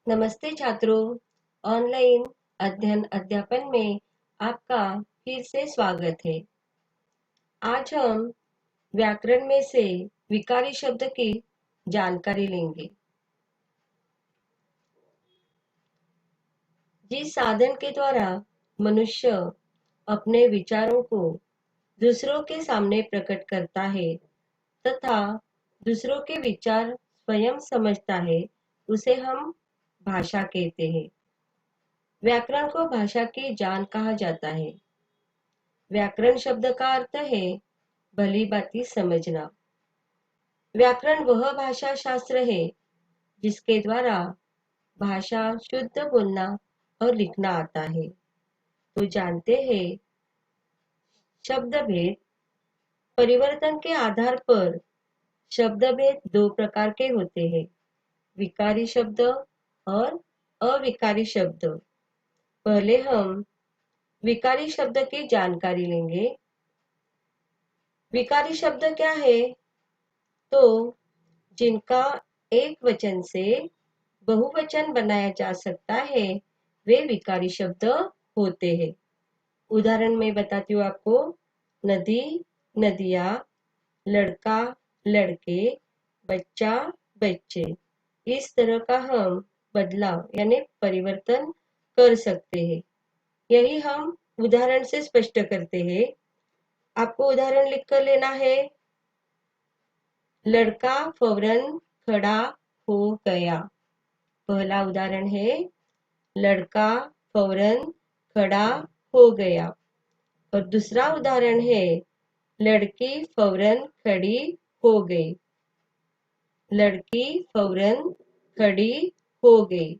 नमस्ते छात्रों, ऑनलाइन अध्ययन अध्यापन में आपका फिर से स्वागत है। आज हम व्याकरण में से विकारी शब्द की जानकारी लेंगे। जिस साधन के द्वारा मनुष्य अपने विचारों को दूसरों के सामने प्रकट करता है तथा दूसरों के विचार स्वयं समझता है, उसे हम भाषा कहते हैं। व्याकरण को भाषा की जान कहा जाता है। व्याकरण शब्द का अर्थ है भली भांति समझना। व्याकरण वह भाषा शास्त्र है जिसके द्वारा भाषा शुद्ध बोलना और लिखना आता है। तो जानते हैं शब्द भेद। परिवर्तन के आधार पर शब्द भेद दो प्रकार के होते हैं, विकारी शब्द और अविकारी शब्द। पहले हम विकारी शब्द की जानकारी लेंगे। विकारी शब्द क्या है? तो जिनका एक वचन से बहुवचन बनाया जा सकता है, वे विकारी शब्द होते हैं। उदाहरण में बताती हूँ आपको। नदी, नदियाँ, लड़का, लड़के, बच्चा, बच्चे। इस तरह का हम बदलाव यानी परिवर्तन कर सकते हैं। यही हम उदाहरण से स्पष्ट करते हैं। आपको उदाहरण लिखकर लेना है। लड़का फौरन खड़ा हो गया। पहला उदाहरण है लड़का फौरन खड़ा हो गया। और दूसरा उदाहरण है लड़की फौरन खड़ी हो गई। लड़की फौरन खड़ी हो गई।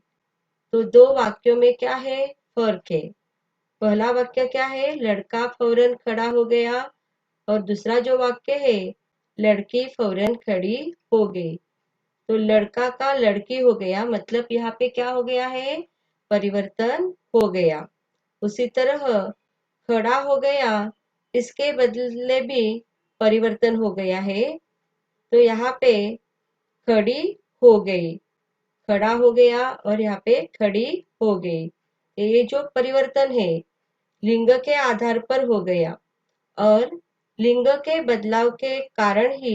तो दो वाक्यों में क्या है? फर्क है। पहला वाक्य क्या है? लड़का फौरन खड़ा हो गया। और दूसरा जो वाक्य है लड़की फौरन खड़ी हो गई। तो लड़का का लड़की हो गया, मतलब यहाँ पे क्या हो गया है? परिवर्तन हो गया। उसी तरह खड़ा हो गया, इसके बदले भी परिवर्तन हो गया है। तो यहाँ पे खड़ी हो गई, खड़ा हो गया और यहाँ पे खड़ी हो गई। ये जो परिवर्तन है लिंग के आधार पर हो गया और लिंग के बदलाव के कारण ही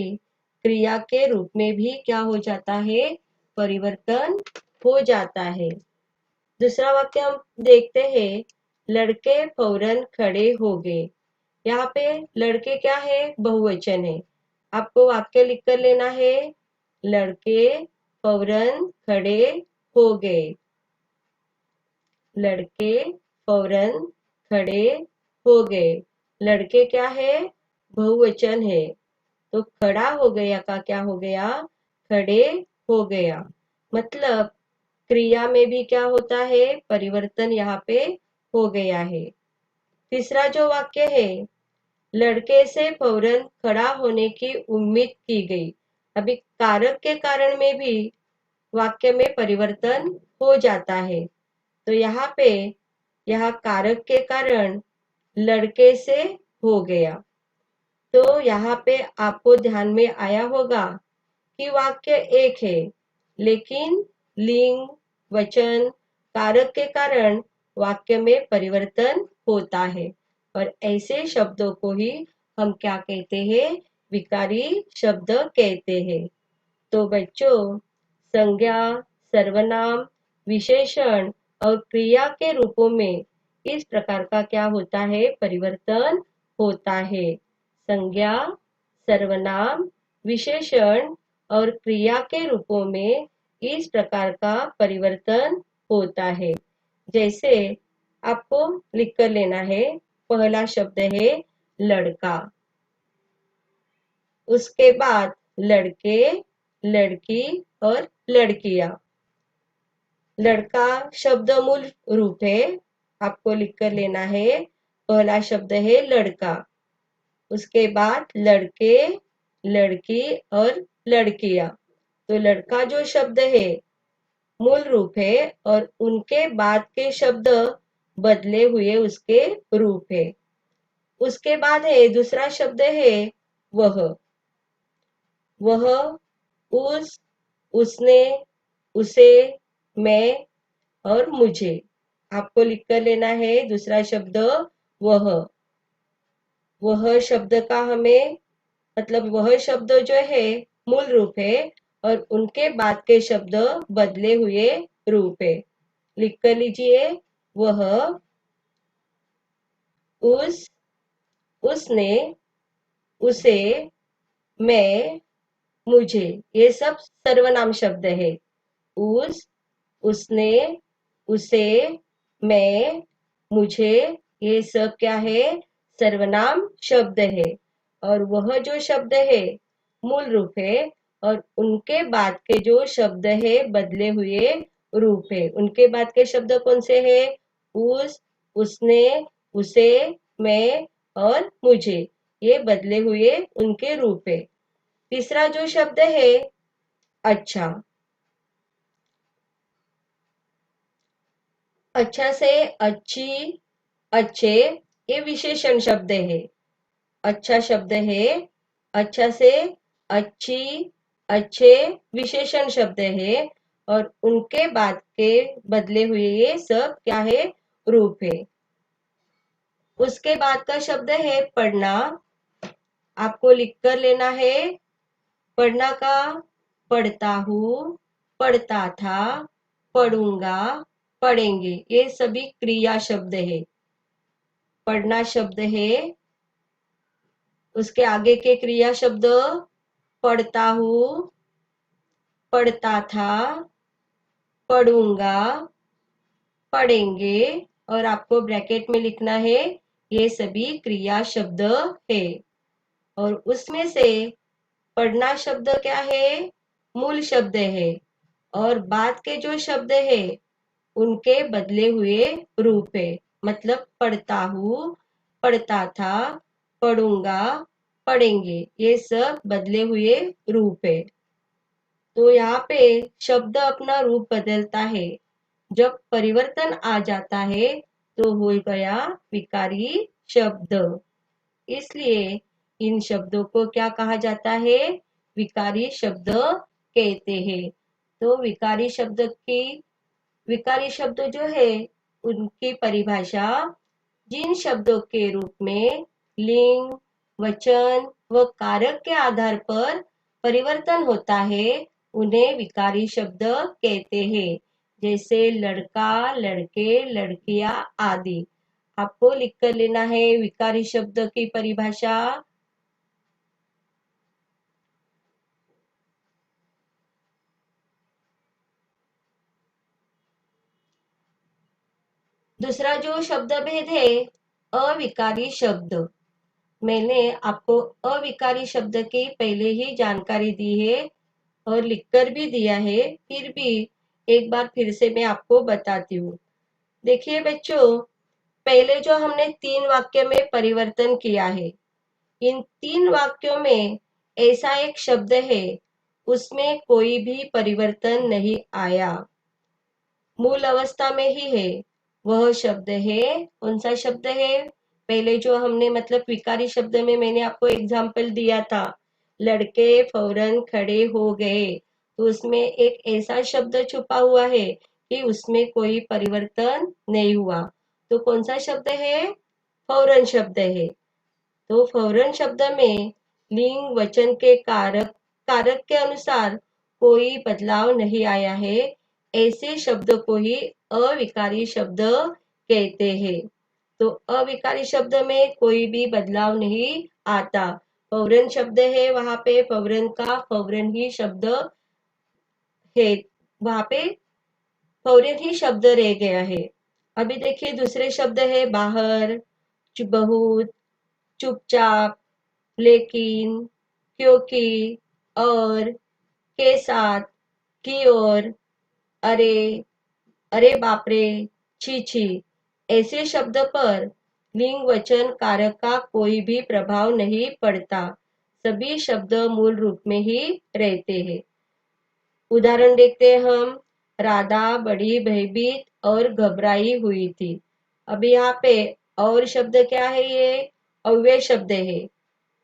क्रिया के रूप में भी क्या हो जाता है? परिवर्तन हो जाता है। दूसरा वाक्य हम देखते हैं, लड़के फौरन खड़े हो गए। यहाँ पे लड़के क्या है? बहुवचन है। आपको वाक्य लिखकर लेना है, लड़के फौरन खड़े हो गए। लड़के फौरन खड़े हो गए। लड़के क्या है? बहुवचन है। तो खड़ा हो गया का क्या हो गया? खड़े हो गया। मतलब क्रिया में भी क्या होता है? परिवर्तन यहाँ पे हो गया है। तीसरा जो वाक्य है, लड़के से फौरन खड़ा होने की उम्मीद की गई। अभी कारक के कारण में भी वाक्य में परिवर्तन हो जाता है। तो यहाँ पे यह कारक के कारण लड़के से हो गया। तो यहाँ पे आपको ध्यान में आया होगा कि वाक्य एक है, लेकिन लिंग, वचन, कारक के कारण वाक्य में परिवर्तन होता है। और ऐसे शब्दों को ही हम क्या कहते हैं? विकारी शब्द कहते हैं। तो बच्चों, संज्ञा, सर्वनाम, विशेषण और क्रिया के रूपों में इस प्रकार का क्या होता है? परिवर्तन होता है। संज्ञा, सर्वनाम, विशेषण और क्रिया के रूपों में इस प्रकार का परिवर्तन होता है। जैसे आपको लिखकर लेना है। पहला शब्द है लड़का, उसके बाद लड़के, लड़की और लड़कियां। लड़का शब्द मूल रूप है, आपको लिखकर लेना है। पहला शब्द है लड़का, उसके बाद लड़के, लड़की और लड़कियां। तो लड़का जो शब्द है मूल रूप है और उनके बाद के शब्द बदले हुए उसके रूप है। उसके बाद है दूसरा शब्द है वह। वह, उस, उसने, उसे, मैं और मुझे। आपको लिख कर लेना है दूसरा शब्द वह। वह शब्द का हमें मतलब वह शब्द जो है मूल रूप है और उनके बाद के शब्द बदले हुए रूप है। लिख कर लीजिए वह, उस, उसने, उसे, मैं, मुझे। ये सब सर्वनाम शब्द है। उस, उसने, उसे, मैं, मुझे, ये सब क्या है? सर्वनाम शब्द है। और वह जो शब्द है मूल रूप है और उनके बाद के जो शब्द है बदले हुए रूप है। उनके बाद के शब्द कौन से है? उस, उसने, उसे, मैं और मुझे। ये बदले हुए उनके रूप है। तीसरा जो शब्द है अच्छा। अच्छा से अच्छी, अच्छे, ये विशेषण शब्द है। अच्छा शब्द है। अच्छा से अच्छी, अच्छे, विशेषण शब्द है और उनके बाद के बदले हुए ये सब क्या है? रूप है। उसके बाद का शब्द है पढ़ना। आपको लिख कर लेना है पढ़ना का पढ़ता हूँ, पढ़ता था, पढ़ूंगा, पढ़ेंगे, ये सभी क्रिया शब्द है। पढ़ना शब्द है, उसके आगे के क्रिया शब्द पढ़ता हूँ, पढ़ता था, पढ़ूंगा, पढ़ेंगे और आपको ब्रैकेट में लिखना है ये सभी क्रिया शब्द है। और उसमें से पढ़ना शब्द क्या है? मूल शब्द है और बाद के जो शब्द है उनके बदले हुए रूप है। मतलब पढ़ता हूँ, पढ़ता था, पढ़ूंगा, पढ़ेंगे, ये सब बदले हुए रूप है। तो यहाँ पे शब्द अपना रूप बदलता है। जब परिवर्तन आ जाता है तो हो गया विकारी शब्द। इसलिए इन शब्दों को क्या कहा जाता है? विकारी शब्द कहते हैं। तो विकारी शब्द जो है उनकी परिभाषा जिन शब्दों के रूप में लिंग, वचन व कारक के आधार पर परिवर्तन होता है उन्हें विकारी शब्द कहते हैं। जैसे लड़का, लड़के, लड़कियां आदि। आपको लिख कर लेना है विकारी शब्द की परिभाषा। दूसरा जो शब्द भेद है अविकारी शब्द। मैंने आपको अविकारी शब्द की पहले ही जानकारी दी है और लिखकर भी दिया है, फिर भी एक बार फिर से मैं आपको बताती हूँ। देखिए बच्चों, पहले जो हमने 3 वाक्य में परिवर्तन किया है, इन 3 वाक्यों में ऐसा एक शब्द है उसमें कोई भी परिवर्तन नहीं आया, मूल अवस्था में ही है। वह शब्द है, कौन सा शब्द है? पहले जो हमने मतलब विकारी शब्द में मैंने आपको एग्जाम्पल दिया था, लड़के फौरन खड़े हो गए। तो उसमें एक ऐसा शब्द छुपा हुआ है कि उसमें कोई परिवर्तन नहीं हुआ। तो कौन सा शब्द है? फौरन शब्द है। तो फौरन शब्द में लिंग वचन के कारक कारक के अनुसार कोई बदलाव नहीं आया है, ऐसे शब्द को ही अविकारी शब्द कहते हैं। तो अविकारी शब्द में कोई भी बदलाव नहीं आता। फौरन शब्द है, वहां पे फौरन का फौरन ही शब्द है, वहां पे फौरन ही शब्द रह गया है। अभी देखिए दूसरे शब्द है बाहर, बहुत, चुपचाप, लेकिन, क्योंकि, और, के साथ, की ओर, अरे, अरे बाप रे, छी छी, ऐसे शब्द पर लिंग वचन कारक का कोई भी प्रभाव नहीं पड़ता। सभी शब्द मूल रूप में ही रहते हैं। उदाहरण देखते हैं हम। राधा बड़ी भयभीत और घबराई हुई थी। अभी यहाँ पे और शब्द क्या है? ये अव्यय शब्द है।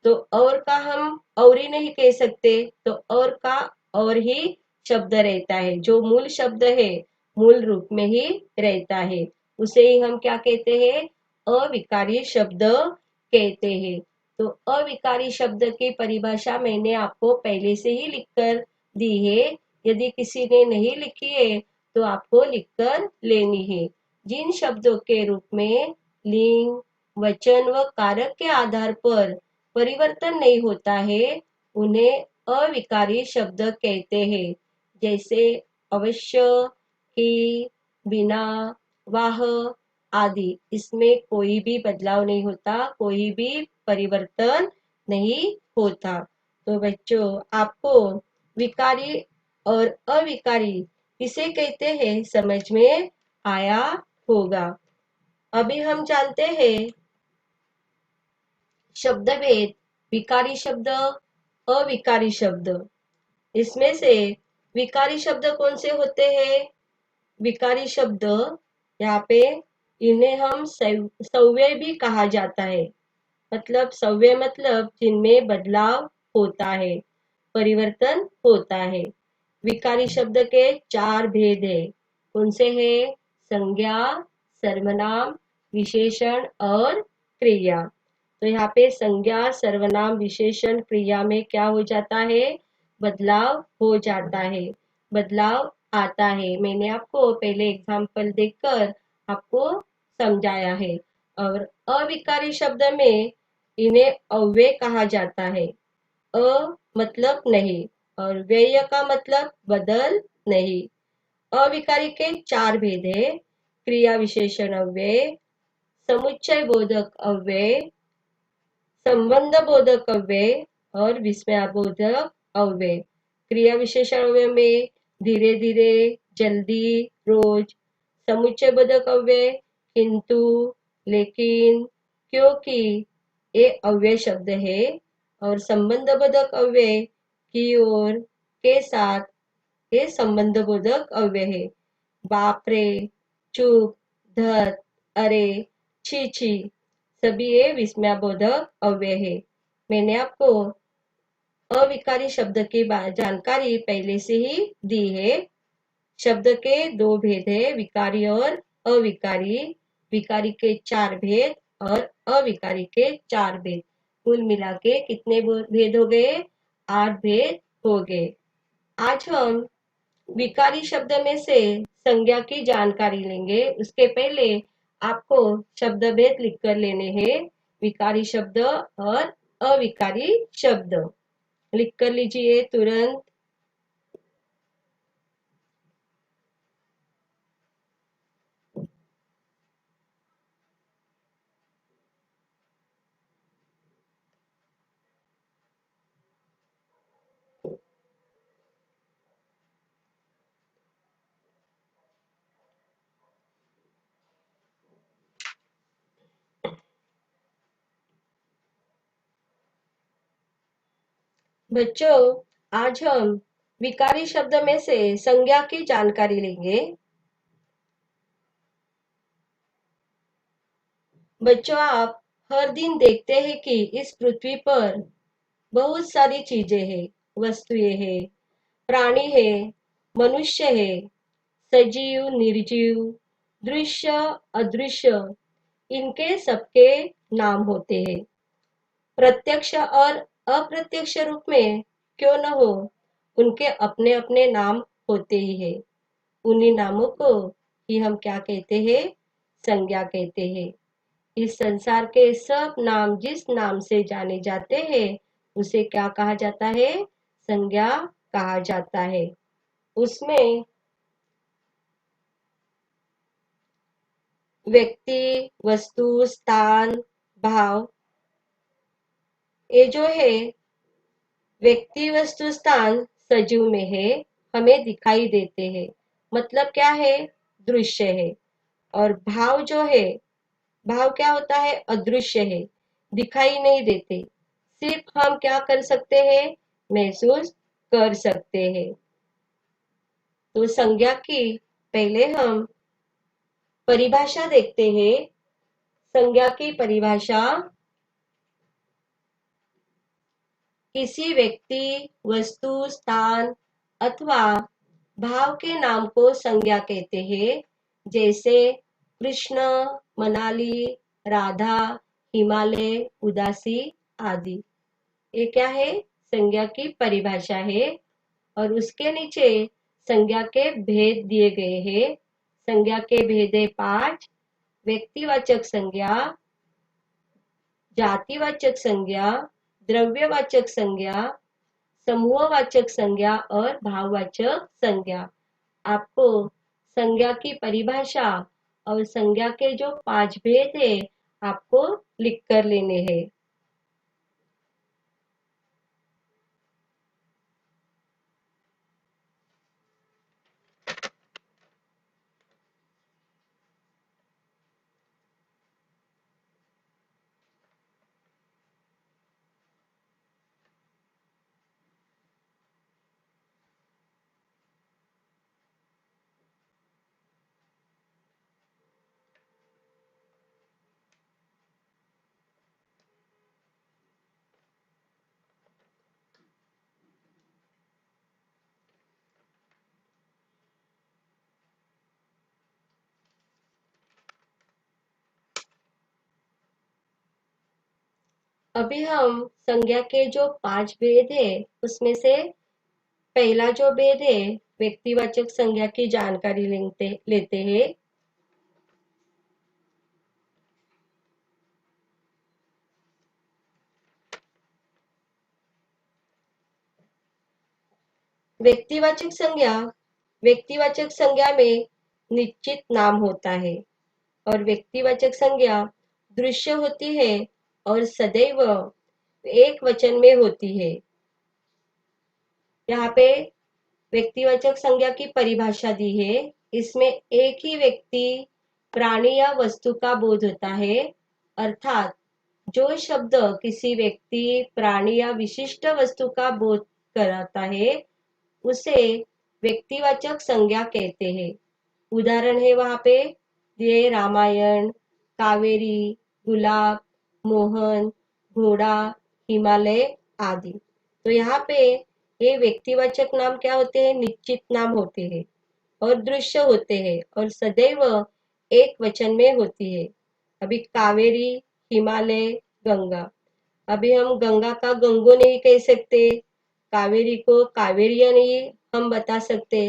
तो और का हम और ही नहीं कह सकते, तो और का और ही शब्द रहता है। जो मूल शब्द है मूल रूप में ही रहता है, उसे ही हम क्या कहते हैं, अविकारी शब्द कहते हैं। तो अविकारी शब्द की परिभाषा मैंने आपको पहले से ही लिखकर दी है। यदि किसी ने नहीं लिखी है तो आपको लिखकर लेनी है। जिन शब्दों के रूप में लिंग, वचन व कारक के आधार पर परिवर्तन नहीं होता है उन्हें अविकारी शब्द कहते हैं। जैसे अवश्य, ही, बिना, वाह आदि। इसमें कोई भी बदलाव नहीं होता, कोई भी परिवर्तन नहीं होता। तो बच्चों, आपको विकारी और अविकारी किसे कहते हैं समझ में आया होगा। अभी हम जानते हैं शब्द भेद, विकारी शब्द, अविकारी शब्द। इसमें से विकारी शब्द कौन से होते हैं? विकारी शब्द यहाँ पे इन्हें हम सव्यय भी कहा जाता है। मतलब सव्यय मतलब जिनमें बदलाव होता है, परिवर्तन होता है। विकारी शब्द के 4 भेद है। कौन से है? संज्ञा, सर्वनाम, विशेषण और क्रिया। तो यहाँ पे संज्ञा, सर्वनाम, विशेषण, क्रिया में क्या हो जाता है? बदलाव हो जाता है, बदलाव आता है। मैंने आपको पहले एग्जाम्पल देकर आपको समझाया है। और अविकारी शब्द में इन्हें अव्यय कहा जाता है। अ मतलब नहीं और व्यय का मतलब बदल नहीं। अविकारी के 4 भेद है। क्रिया विशेषण अव्यय, समुच्चय बोधक अव्यय, संबंध बोधक अव्यय और विस्मयाबोधक अव्यय। क्रिया विशेषण अव्यय में धीरे धीरे, जल्दी, रोज। समुच्चय बोधक अव्यय किंतु, लेकिन, क्योंकि ये अव्यय शब्द है। और संबंध बोधक अव्यय की ओर, के साथ, ये संबंध बोधक अव्यय है। बाप रे, चुप, धत, अरे, छी छी, सभी ये विस्मयाबोधक अव्यय है। मैंने आपको अविकारी शब्द की जानकारी पहले से ही दी है। शब्द के 2 भेद है, विकारी और अविकारी। विकारी के 4 भेद और अविकारी के 4 भेद। कुल मिला के कितने भेद हो गए? 8 भेद हो गए। आज हम विकारी शब्द में से संज्ञा की जानकारी लेंगे। उसके पहले आपको शब्द भेद लिखकर लेने हैं। विकारी शब्द और अविकारी शब्द लिख कर लीजिए तुरंत। बच्चों, आज हम विकारी शब्द में से संज्ञा की जानकारी लेंगे। बच्चों, आप हर दिन देखते हैं कि इस पृथ्वी पर बहुत सारी चीजें हैं, वस्तुएं हैं, प्राणी है, मनुष्य है, सजीव, निर्जीव, दृश्य, अदृश्य, इनके सबके नाम होते हैं। प्रत्यक्ष और अप्रत्यक्ष रूप में क्यों न हो, उनके अपने अपने नाम होते ही है। उन्हीं नामों को ही हम क्या कहते हैं? संज्ञा कहते हैं। इस संसार के सब नाम जिस नाम से जाने जाते हैं उसे क्या कहा जाता है? संज्ञा कहा जाता है। उसमें व्यक्ति, वस्तु, स्थान, भाव, ये जो है व्यक्ति, वस्तु, स्थान सजीव में है, हमें दिखाई देते हैं। मतलब क्या है? दृश्य है। और भाव जो है, भाव क्या होता है? अदृश्य है, दिखाई नहीं देते। सिर्फ हम क्या कर सकते हैं? महसूस कर सकते हैं। तो संज्ञा की पहले हम परिभाषा देखते हैं। संज्ञा की परिभाषा: किसी व्यक्ति, वस्तु, स्थान अथवा भाव के नाम को संज्ञा कहते हैं, जैसे कृष्ण, मनाली, राधा, हिमालय, उदासी आदि। ये क्या है? संज्ञा की परिभाषा है। और उसके नीचे संज्ञा के भेद दिए गए हैं। संज्ञा के भेद है 5। व्यक्तिवाचक संज्ञा, जातिवाचक संज्ञा, द्रव्यवाचक संज्ञा, समूहवाचक संज्ञा और भाववाचक संज्ञा। आपको संज्ञा की परिभाषा और संज्ञा के जो 5 भेद है आपको लिख कर लेने हैं। अभी हम संज्ञा के जो 5 भेद है उसमें से पहला जो भेद है व्यक्तिवाचक संज्ञा की जानकारी लेते हैं। व्यक्तिवाचक संज्ञा में निश्चित नाम होता है और व्यक्तिवाचक संज्ञा दृश्य होती है और सदैव एक वचन में होती है। यहाँ पे व्यक्तिवाचक संज्ञा की परिभाषा दी है। इसमें एक ही व्यक्ति, प्राणी या वस्तु का बोध होता है, अर्थात जो शब्द किसी व्यक्ति, प्राणी या विशिष्ट वस्तु का बोध कराता है उसे व्यक्तिवाचक संज्ञा कहते हैं। उदाहरण है वहां पे ये रामायण, कावेरी, गुलाब, मोहन, घोड़ा, हिमालय आदि। तो यहाँ पे ये व्यक्तिवाचक नाम क्या होते हैं? निश्चित नाम होते हैं और दृश्य होते हैं और सदैव एक वचन में होती है। अभी कावेरी, हिमालय, गंगा। अभी हम गंगा का गंगो नहीं कह सकते, कावेरी को कावेरिया नहीं हम बता सकते।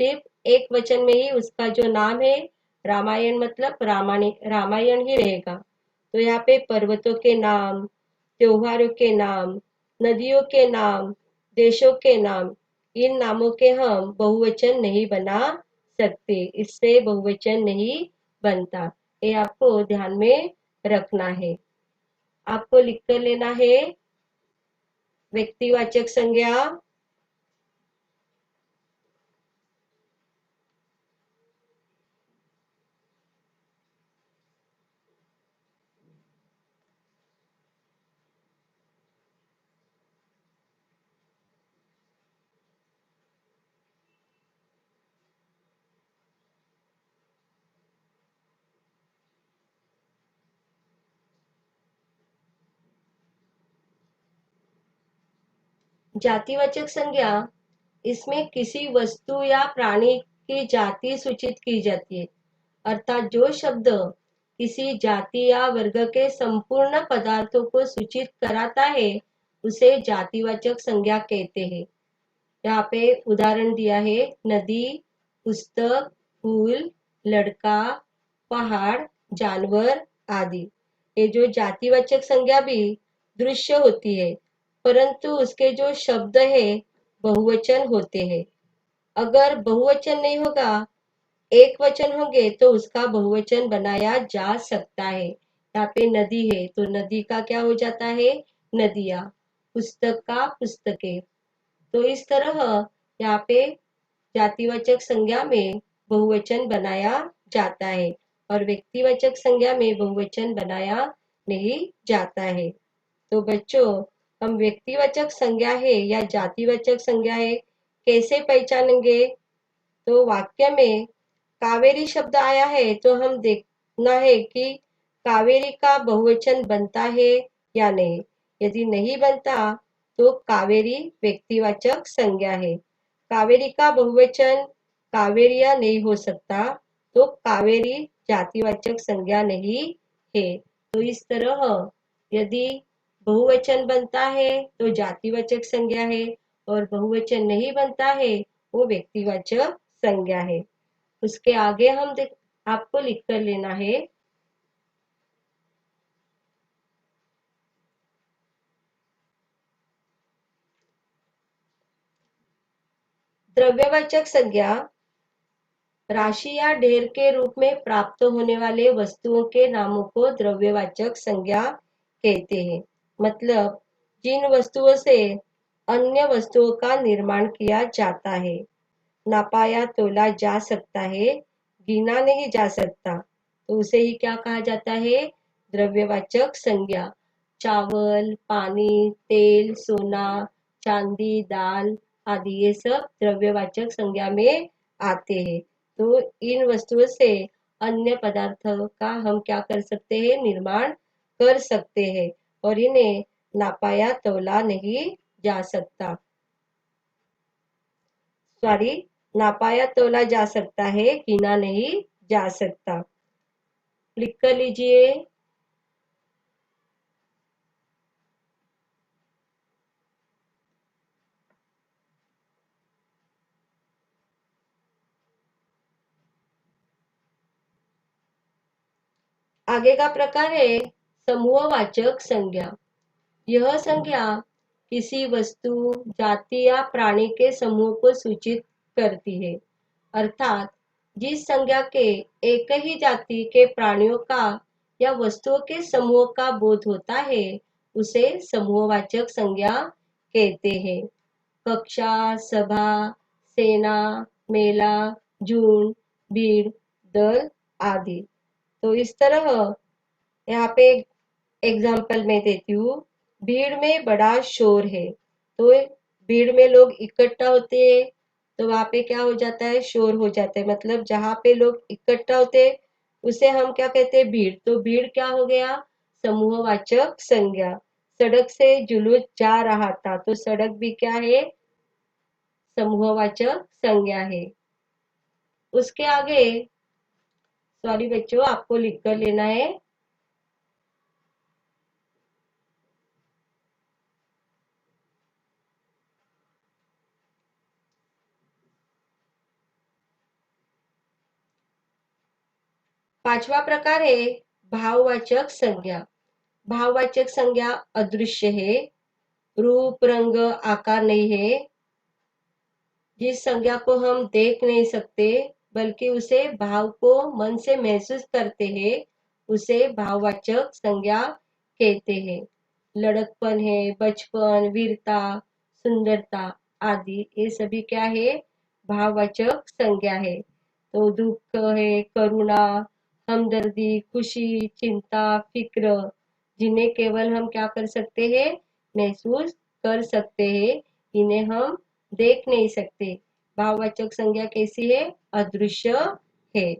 सिर्फ एक वचन में ही उसका जो नाम है रामायण मतलब रामायण ही रहेगा। तो यहाँ पे पर्वतों के नाम, त्योहारों के नाम, नदियों के नाम, देशों के नाम, इन नामों के हम बहुवचन नहीं बना सकते, इससे बहुवचन नहीं बनता। ये आपको ध्यान में रखना है। आपको लिख कर लेना है व्यक्तिवाचक संज्ञा, जातिवाचक संज्ञा, इसमें किसी वस्तु या प्राणी की जाति सूचित की जाती है, अर्थात जो शब्द किसी जाति या वर्ग के संपूर्ण पदार्थों को सूचित कराता है उसे जातिवाचक संज्ञा कहते हैं। यहाँ पे उदाहरण दिया है नदी, पुस्तक, फूल, लड़का, पहाड़, जानवर आदि। ये जो जातिवाचक संज्ञा भी दृश्य होती है परंतु उसके जो शब्द है बहुवचन होते हैं। अगर बहुवचन नहीं होगा, एक वचन होंगे तो उसका बहुवचन बनाया जा सकता है। यहाँ पे नदी है तो नदी का क्या हो जाता है? नदियाँ। पुस्तक का पुस्तकें। तो इस तरह यहाँ पे जातिवाचक संज्ञा में बहुवचन बनाया जाता है और व्यक्तिवाचक संज्ञा में बहुवचन बनाया नहीं जाता है। तो बच्चों, हम व्यक्तिवाचक संज्ञा है या जातिवाचक संज्ञा है कैसे पहचानेंगे? तो वाक्य में कावेरी शब्द आया है तो हम देखना है कि कावेरी का बहुवचन बनता है या नहीं। यदि नहीं बनता तो कावेरी व्यक्तिवाचक संज्ञा है। कावेरी का बहुवचन कावेरिया नहीं हो सकता, तो कावेरी जातिवाचक संज्ञा नहीं है। तो इस तरह यदि बहुवचन बनता है तो जातिवाचक संज्ञा है, और बहुवचन नहीं बनता है वो व्यक्तिवाचक संज्ञा है। उसके आगे हम आपको लिख कर लेना है। द्रव्यवाचक संज्ञा राशि या ढेर के रूप में प्राप्त होने वाले वस्तुओं के नामों को द्रव्यवाचक संज्ञा कहते हैं। मतलब जिन वस्तुओं से अन्य वस्तुओं का निर्माण किया जाता है, नापा या तोला जा सकता है, गिना नहीं जा सकता, तो उसे ही क्या कहा जाता है? द्रव्यवाचक संज्ञा। चावल, पानी, तेल, सोना, चांदी, दाल आदि ये सब द्रव्यवाचक संज्ञा में आते हैं। तो इन वस्तुओं से अन्य पदार्थों का हम क्या कर सकते हैं? निर्माण कर सकते हैं, और इन्हें नापा या तौला नहीं जा सकता। सॉरी, नापा या तौला जा सकता है, गिना नहीं जा सकता। क्लिक कर लीजिए। आगे का प्रकार है समूहवाचक संज्ञा। यह संज्ञा किसी वस्तु, जाति या प्राणी के समूह को सूचित करती है। अर्थात जिस संज्ञा के एक ही जाति के प्राणियों का या वस्तुओं के समूह का बोध होता है उसे समूहवाचक संज्ञा कहते हैं। कक्षा, सभा, सेना, मेला, झुंड, भीड़, दल आदि। तो इस तरह यहाँ पे एग्जाम्पल मैं देती हूँ। भीड़ में बड़ा शोर है, तो भीड़ में लोग इकट्ठा होते हैं, तो वहां पे क्या हो जाता है? शोर हो जाता है। मतलब जहाँ पे लोग इकट्ठा होते हैं उसे हम क्या कहते हैं? भीड़। तो भीड़ क्या हो गया? समूहवाचक संज्ञा। सड़क से जुलूस जा रहा था, तो सड़क भी क्या है? समूहवाचक संज्ञा है। उसके आगे, सॉरी बच्चों, आपको लिख कर लेना है। पांचवा प्रकार है भाववाचक संज्ञा। भाववाचक संज्ञा अदृश्य है, रूप, रंग, आकार नहीं है। जिस संज्ञा को हम देख नहीं सकते बल्कि उसे भाव को मन से महसूस करते हैं उसे भाववाचक संज्ञा कहते हैं। लड़कपन है, बचपन, वीरता, सुंदरता आदि ये सभी क्या है? भाववाचक संज्ञा है। तो दुख है, करुणा, हमदर्दी, खुशी, चिंता, फिक्र, जिन्हें केवल हम क्या कर सकते हैं? महसूस कर सकते हैं, इन्हें हम देख नहीं सकते। भाववाचक संज्ञा कैसी है? अदृश्य है।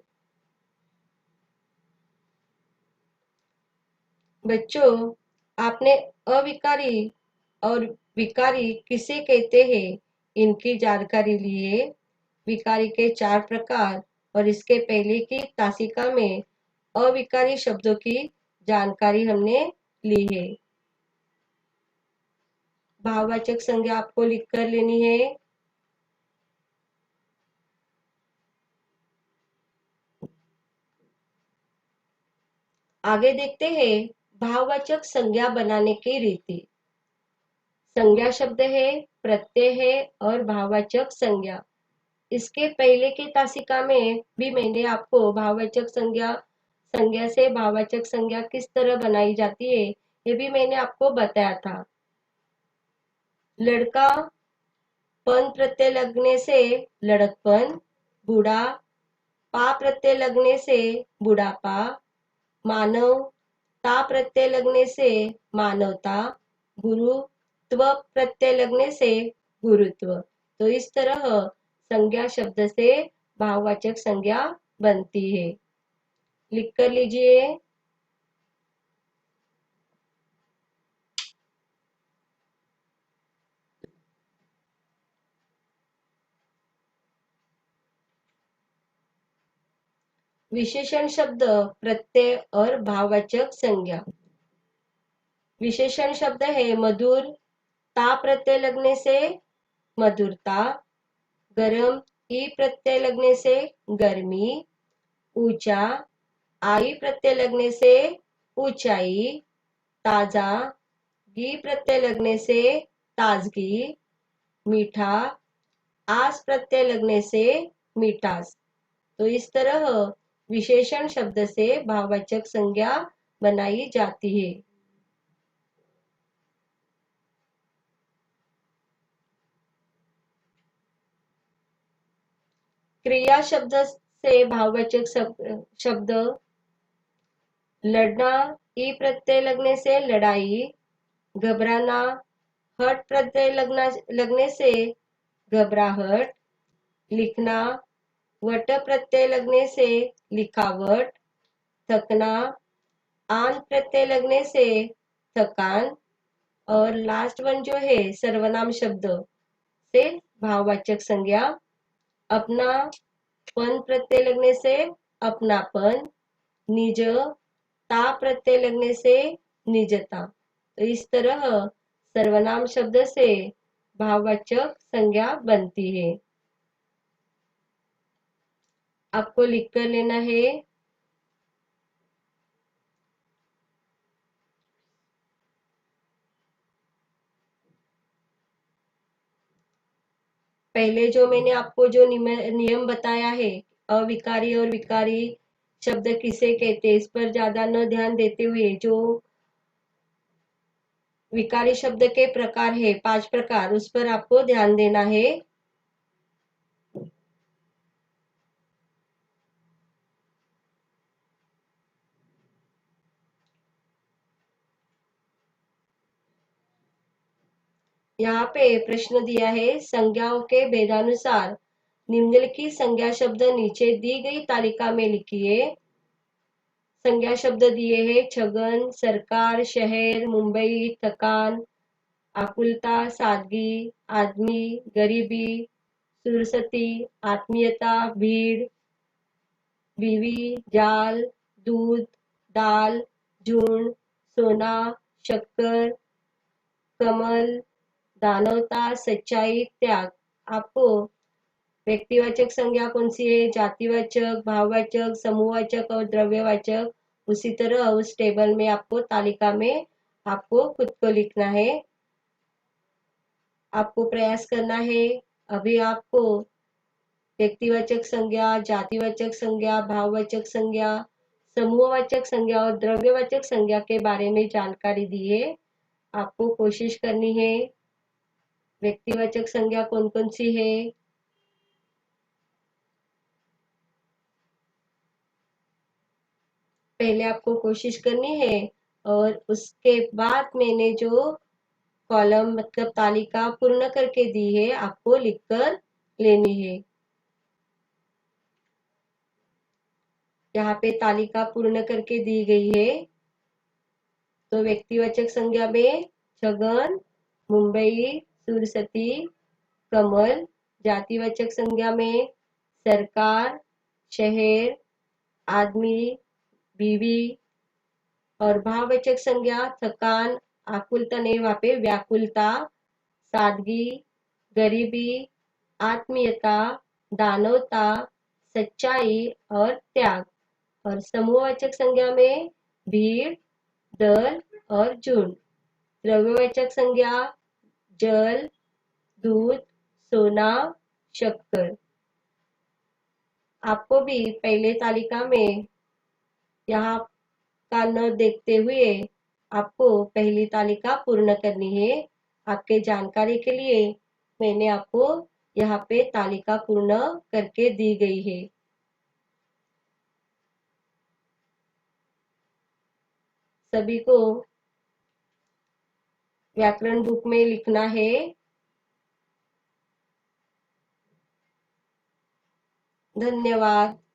बच्चों, आपने अविकारी और विकारी किसे कहते हैं इनकी जानकारी ली है। विकारी के 4 प्रकार और इसके पहले की तासिका में अविकारी शब्दों की जानकारी हमने ली है। भाववाचक संज्ञा आपको लिख कर लेनी है। आगे देखते हैं भाववाचक संज्ञा बनाने की रीति। संज्ञा शब्द है, प्रत्यय है और भाववाचक संज्ञा। इसके पहले की तासिका में भी मैंने आपको भाववाचक संज्ञा संज्ञा से भाववाचक संज्ञा किस तरह बनाई जाती है ये भी मैंने आपको बताया था। लड़का, पन प्रत्यय लगने से लड़कपन, बूढ़ा, पा प्रत्यय लगने से बुढ़ापा, मानव, ता प्रत्यय लगने से मानवता, गुरु, त्व प्रत्यय लगने से गुरुत्व। तो इस तरह संज्ञा शब्द से भाववाचक संज्ञा बनती है। लिख कर लीजिए। विशेषण शब्द, प्रत्यय और भाववाचक संज्ञा। विशेषण शब्द है मधुर, ता प्रत्यय लगने से मधुरता, गरम, ई प्रत्यय लगने से गर्मी, ऊंचा, आई प्रत्यय लगने से ऊंचाई, ताजा, गी प्रत्यय लगने से ताजगी, मीठा, आस प्रत्यय लगने से मिठास। तो इस तरह विशेषण शब्द से भाववाचक संज्ञा बनाई जाती है। क्रिया शब्द से भाववाचक शब्द लड़ना, ई प्रत्यय लगने से लड़ाई, घबराना, हट प्रत्यय लगने से घबराहट, लिखना, वट प्रत्यय लगने से लिखावट, थकना, आन प्रत्यय लगने से थकान, और लास्ट वन जो है सर्वनाम शब्द से भाववाचक संज्ञा अपना, पन प्रत्यय लगने से अपनापन, निज, ता प्रत्यय लगने से निजता। तो इस तरह सर्वनाम शब्द से भाववाचक संज्ञा बनती है। आपको लिख कर लेना है। पहले जो मैंने आपको जो नियम बताया है, अविकारी और विकारी शब्द किसे कहते हैं, इस पर ज्यादा न ध्यान देते हुए जो विकारी शब्द के प्रकार है 5 प्रकार, उस पर आपको ध्यान देना है। यहाँ पे प्रश्न दिया है, संज्ञाओं के भेदानुसार निम्नलिखित संज्ञा शब्द नीचे दी गई तालिका में लिखिए। संज्ञा शब्द दिए हैं छगन, सरकार, शहर, मुंबई, थकान, आकुलता, सादगी, आदमी, गरीबी, सुरसती, आत्मीयता, भीड़, बीवी, जाल, दूध, दाल, झुंड, सोना, शक्कर, कमल, दानवता, सच्चाई, त्याग। आपको व्यक्तिवाचक संज्ञा कौन सी है, जातिवाचक, भाववाचक, समूहवाचक और द्रव्यवाचक, उसी तरह उस टेबल में आपको तालिका में आपको खुद को लिखना है। आपको प्रयास करना है। अभी आपको व्यक्तिवाचक संज्ञा, जातिवाचक संज्ञा, भाववाचक संज्ञा, समूहवाचक संज्ञा और द्रव्यवाचक संज्ञा के बारे में जानकारी दी है। आपको कोशिश करनी है। व्यक्तिवाचक संज्ञा कौन कौन सी है, पहले आपको कोशिश करनी है और उसके बाद मैंने जो कॉलम मतलब तालिका पूर्ण करके दी है आपको लिखकर लेनी है। यहाँ पे तालिका पूर्ण करके दी गई है। तो व्यक्तिवाचक संज्ञा में छगन, मुंबई, सुरसती, कमल। जातिवाचक संज्ञा में सरकार, शहर, आदमी, बीवी। और भाववाचक संज्ञा थकान, आकुलता नहीं, वहां पे व्याकुलता, सादगी, गरीबी, आत्मीयता, दानवता, सच्चाई और त्याग। और समूहवाचक संज्ञा में भीड़, दल और झुंड। द्रव्यवाचक संज्ञा जल, दूध, सोना, शक्कर। आपको भी पहले तालिका में यहाँ का न देखते हुए आपको पहली तालिका पूर्ण करनी है। आपके जानकारी के लिए मैंने आपको यहाँ पे तालिका पूर्ण करके दी गई है। सभी को व्याकरण बुक में लिखना है। धन्यवाद।